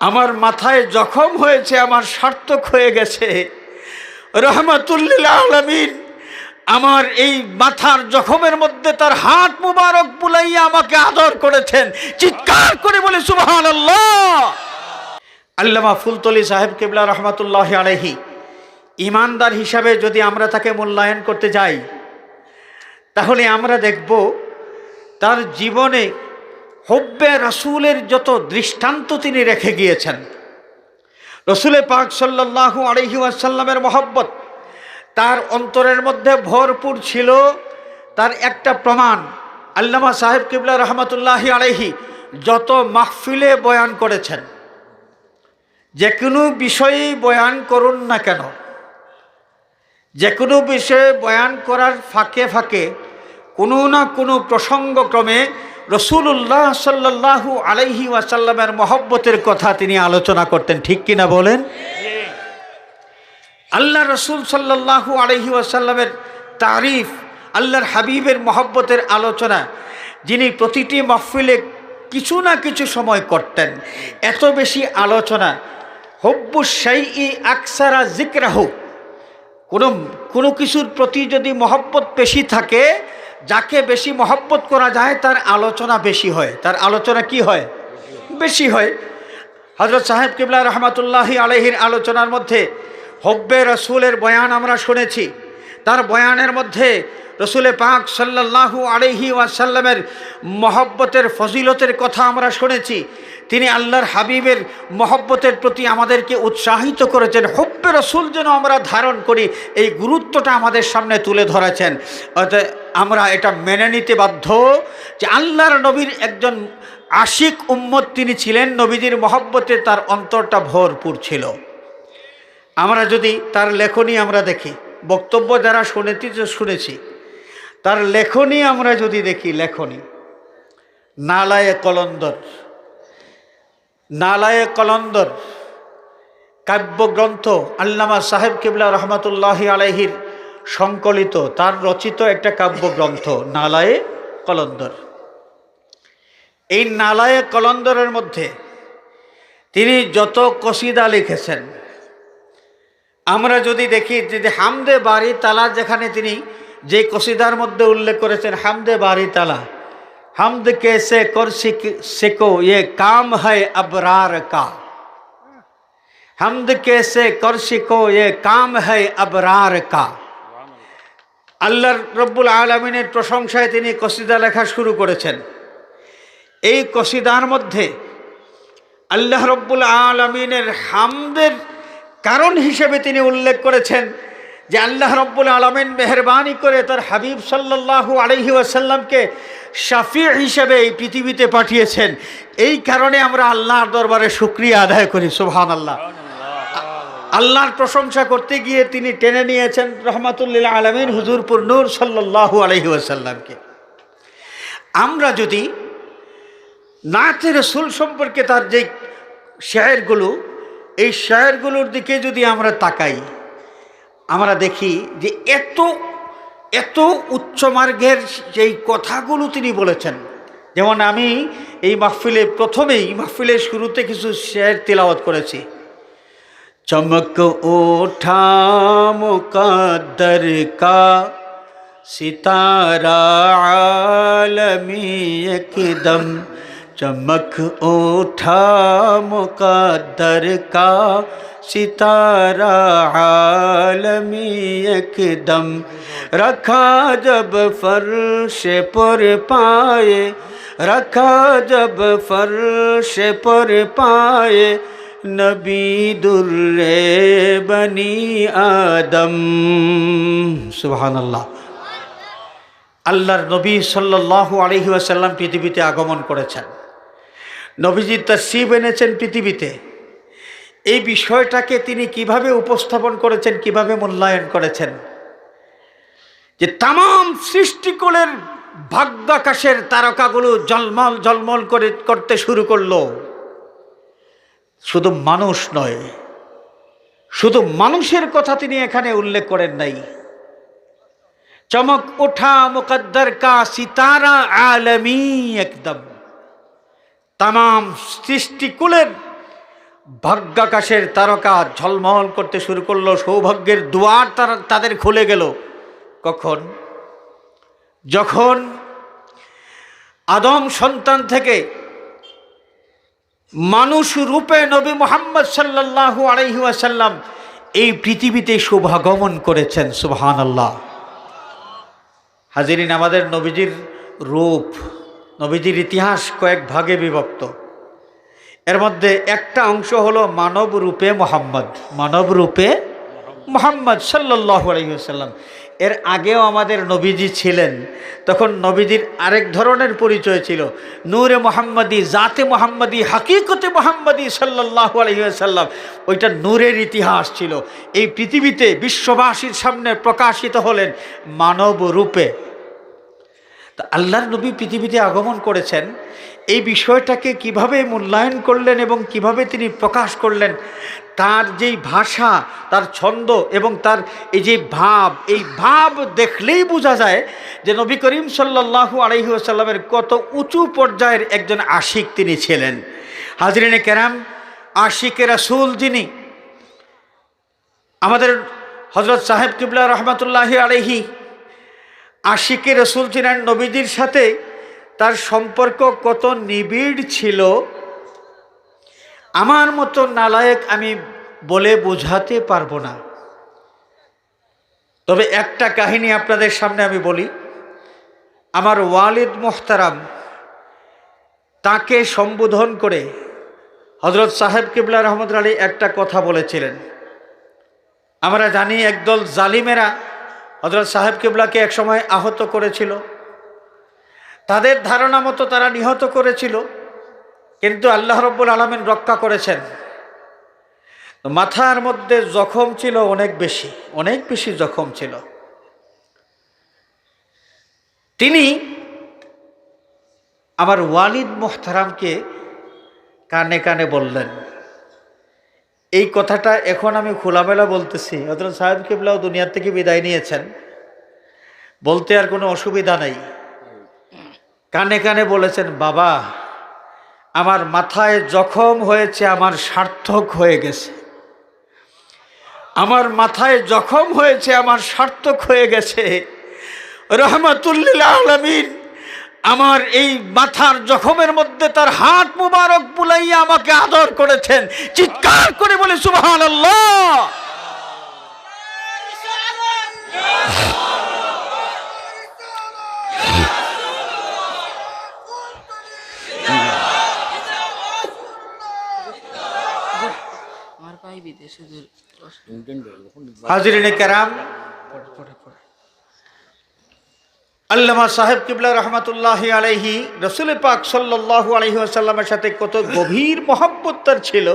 আমার মাথায় জখম হয়েছে, আমার সার্থক হয়ে গেছে। রহমাতুল লিল আলামিন আমার এই মাথার জখমের মধ্যে তার হাত মুবারক বুলাইয়া আমাকে আদর করেছেন। চিৎকার করে বলে সুবহানাল্লাহ। আল্লামা ফুলতলি সাহেব কিবলা রহমাতুল্লাহ আলাইহি ইমানদার হিসাবে যদি আমরা তাকে মূল্যায়ন করতে যাই, তাহলে আমরা দেখব তার জীবনে হুব্বে রাসূলের যত দৃষ্টান্ত তিনি রেখে গিয়েছেন। রসুলে পাক সাল্লাল্লাহু আলাইহি ওয়াসাল্লামের মহব্বত তার অন্তরের মধ্যে ভরপুর ছিল। তার একটা প্রমাণ আল্লামা সাহেব কিবলা রহমাতুল্লাহি আলাইহি যত মাহফিলে বয়ান করেছেন, যে কোনো বিষয়েই বয়ান করুন না কেন, যে কোনো বিষয়ে বয়ান করার ফাঁকে ফাঁকে কোনো না কোনো প্রসঙ্গক্রমে রসুল্লাহ সাল্লাল্লাহু আলাইহি ওয়াসাল্লামের মহব্বতের কথা তিনি আলোচনা করতেন। ঠিক কিনা বলেন? আল্লাহ রসুল সাল্লাল্লাহু আলাইহি ওয়াসাল্লামের তারিফ, আল্লাহর হাবিবের মহব্বতের আলোচনা যিনি প্রতিটি মাহফিলে কিছু না কিছু সময় করতেন। এত বেশি আলোচনা, হুব্বু শাইই আকসারা যিকরাহু, কোনো কিছুর প্রতি যদি মহব্বত বেশি থাকে, যাকে বেশি মহব্বত করা যায় তার আলোচনা বেশি হয়, তার আলোচনা কি হয়? বেশি হয়। হযরত সাহেব কিবলা রহমাতুল্লাহি আলাইহির আলোচনার মধ্যে হুব্বে রাসূলের বয়ান আমরা শুনেছি। তার বয়ানের মধ্যে রসুলে পাক সাল্লাল্লাহু আলাইহি ওয়াসাল্লামের মহব্বতের ফজিলতের কথা আমরা শুনেছি। তিনি আল্লাহর হাবিবের মহব্বতের প্রতি আমাদেরকে উৎসাহিত করেছেন। হুব্বে রাসূল যেন আমরা ধারণ করি, এই গুরুত্বটা আমাদের সামনে তুলে ধরেছেন। অতএব আমরা এটা মেনে নিতে বাধ্য যে আল্লাহর নবীর একজন আশিক উম্মত তিনি ছিলেন। নবীজির মহব্বতে তার অন্তরটা ভরপুর ছিল। আমরা যদি তার লেখনী আমরা দেখি, বক্তব্য যারা শুনেছি, তার লেখনী আমরা যদি দেখি, লেখনী নালায়ে কলন্দর কাব্যগ্রন্থ আল্লামা সাহেব কিবলা রহমাতুল্লাহি আলাইহির সংকলিত, তার রচিত একটা কাব্যগ্রন্থ নালায়ে কলন্দর। এই নালায়ে কলন্দরের মধ্যে তিনি যত কসিদা লিখেছেন, আমরা যদি দেখি যে হামদে বারি তালা, যেখানে তিনি যে কসিদার মধ্যে উল্লেখ করেছেন হামদে বারি তালা, হামদ কেসে কর সিকো ये काम है अबरार का, হামদ কেসে কর সিকো ये काम है अबरार का। আল্লাহর রব্বুল আলামিনের প্রশংসায় তিনি কসিদা লেখা শুরু করেছেন। এই কসিদার মধ্যে আল্লাহ রব্বুল আলামিনের হামদের কারণ হিসেবে তিনি উল্লেখ করেছেন যে আল্লাহ রব্বুল আলামিন মেহেরবানি করে তার হাবিব সাল্লাল্লাহু আলাইহি ওয়াসাল্লামকে শাফি হিসেবে এই পৃথিবীতে পাঠিয়েছেন। এই কারণে আমরা আল্লাহর দরবারে শুকরিয়া আদায় করি। সুবহানাল্লাহ। আল্লাহর প্রশংসা করতে গিয়ে তিনি টেনে নিয়েছেন রহমাতুল লিল আলামিন হুজুরপুর নূর সাল্লাল্লাহু আলাইহি ওয়াসাল্লামকে। আমরা যদি নাতে রাসূল সম্পর্কে তার যে শেয়ারগুলো, এই শেয়ারগুলোর দিকে যদি আমরা তাকাই, আমরা দেখি যে এত উচ্চমার্গের যেই কথাগুলো তিনি বলেছেন। যেমন আমি এই মাহফিলের শুরুতে কিছু শেয়ার তিলাওয়াত করেছি। চমক ওঠা মুকদ্দর কা সিতারা আলমী একদম, चमक उठा मुकद्दर का सितारा आलमी एकदम, रखा जब फर्श पर पाए, रखा जब फर्श पर पाए, नबी दुर्रे बनी आदम। सुबहानाल्लाह। আল্লাহর নবী সাল্লাল্লাহু আলাইহি ওয়াসাল্লাম পৃথিবীতে আগমন করেছেন, নবীজি তাশরীফ এনেছেন পৃথিবীতে। এই বিষয়টাকে তিনি কিভাবে উপস্থাপন করেছেন, কিভাবে মূল্যায়ন করেছেন, যে তাম সৃষ্টিকুলের ভাগ্যাকাশের তারকাগুলো ঝলমল করতে শুরু করলো। শুধু মানুষ নয়, শুধু মানুষের কথা তিনি এখানে উল্লেখ করেন নাই। চমক ওঠা মুকদ্দর কা সিতারা আলমী একদম, তাম সৃষ্টিকুলের ভাগ্যাকাশের তারকা ঝলমল করতে শুরু করলো, সৌভাগ্যের দুয়ার তাদের খুলে গেল। কখন? যখন আদম সন্তান থেকে মানুষ রূপে নবী মুহাম্মদ সাল্লাল্লাহু আলাইহি ওয়াসাল্লাম এই পৃথিবীতে শুভাগমন করেছেন। সুবহানাল্লাহ। হাজিরিন, আমাদের নবীজির রূপ, নবীজির ইতিহাস কয়েক ভাগে বিভক্ত। এর মধ্যে একটা অংশ হলো মানব রূপে মোহাম্মদ, মানব রূপে মোহাম্মদ সাল্লাল্লাহু আলাইহি ওয়াসাল্লাম। এর আগেও আমাদের নবীজি ছিলেন, তখন নবীজির আরেক ধরনের পরিচয় ছিল, নূরে মোহাম্মদী, জাতে মোহাম্মদী, হাকিকতে মোহাম্মদী সাল্লাল্লাহু আলাইহি ওয়াসাল্লাম। ওইটা নূরের ইতিহাস ছিল। এই পৃথিবীতে বিশ্ববাসীর সামনে প্রকাশিত হলেন মানব রূপে। তা আল্লাহর নবী পৃথিবীতে আগমন করেছেন, এই বিষয়টাকে কিভাবে মূল্যায়ন করলেন এবং কিভাবে তিনি প্রকাশ করলেন, তার যেই ভাষা, তার ছন্দ এবং তার এই যে ভাব, এই ভাব দেখলেই বোঝা যায় যে নবী করিম সাল্লাল্লাহু আলাইহি ওয়াসাল্লামের কত উঁচু পর্যায়ের একজন আশিক তিনি ছিলেন। হাজরিনে কেরাম, আশিকে রাসূল যিনি, আমাদের হযরত সাহেব কিবলা রহমাতুল্লাহি আলাইহি আশিকে রাসূল ছিলেন। নবীজির সাথে তার সম্পর্ক কত নিবিড় ছিল, আমার মতো নালায়েক আমি বলে বোঝাতে পারবো না। তবে একটা কাহিনী আপনাদের সামনে আমি বলি। আমার ওয়ালিদ মোহতারাম, তাকে সম্বোধন করে হযরত সাহেব কিবলা রহমতুল্লাহ আলাইহি একটা কথা বলেছিলেন। আমরা জানি একদল জালিমেরা হযরত সাহেব কিবলাকে একসময় আহত করেছিল, তাদের ধারণা মতো তারা নিহত করেছিল, কিন্তু আল্লাহ রাব্বুল আলামিন রক্ষা করেছেন। মাথার মধ্যে জখম ছিল অনেক বেশি, অনেক বেশি জখম ছিল। তিনি আমার ওয়ালিদ মোহতারামকে কানে কানে বললেন, এই কথাটা এখন আমি খোলামেলা বলতেছি, হযরত সাহেব কিবলাও দুনিয়ার থেকে বিদায় নিয়েছেন, বলতে আর কোনো অসুবিধা নাই। কানে কানে বলেছেন, বাবা, আমার মাথায় জখম হয়েছে, আমার সার্থক হয়ে গেছে। আমার মাথায় জখম হয়েছে, আমার সার্থক হয়ে গেছে। রহমাতুল লিল আলামিন আমার এই মাথার জখমের মধ্যে তার হাত মুবারক বুলাইয়া আমাকে আদর করেছেন। চিৎকার করে বলে সুবহানাল্লাহ। হাজিরিনে কেরাম, আল্লামা সাহেব কিবলা রহমাতুল্লাহি আলাইহি রাসূল পাক সাল্লাল্লাহু আলাইহি ওয়াসাল্লামের সাথে কত গভীর মহব্বত তার ছিল।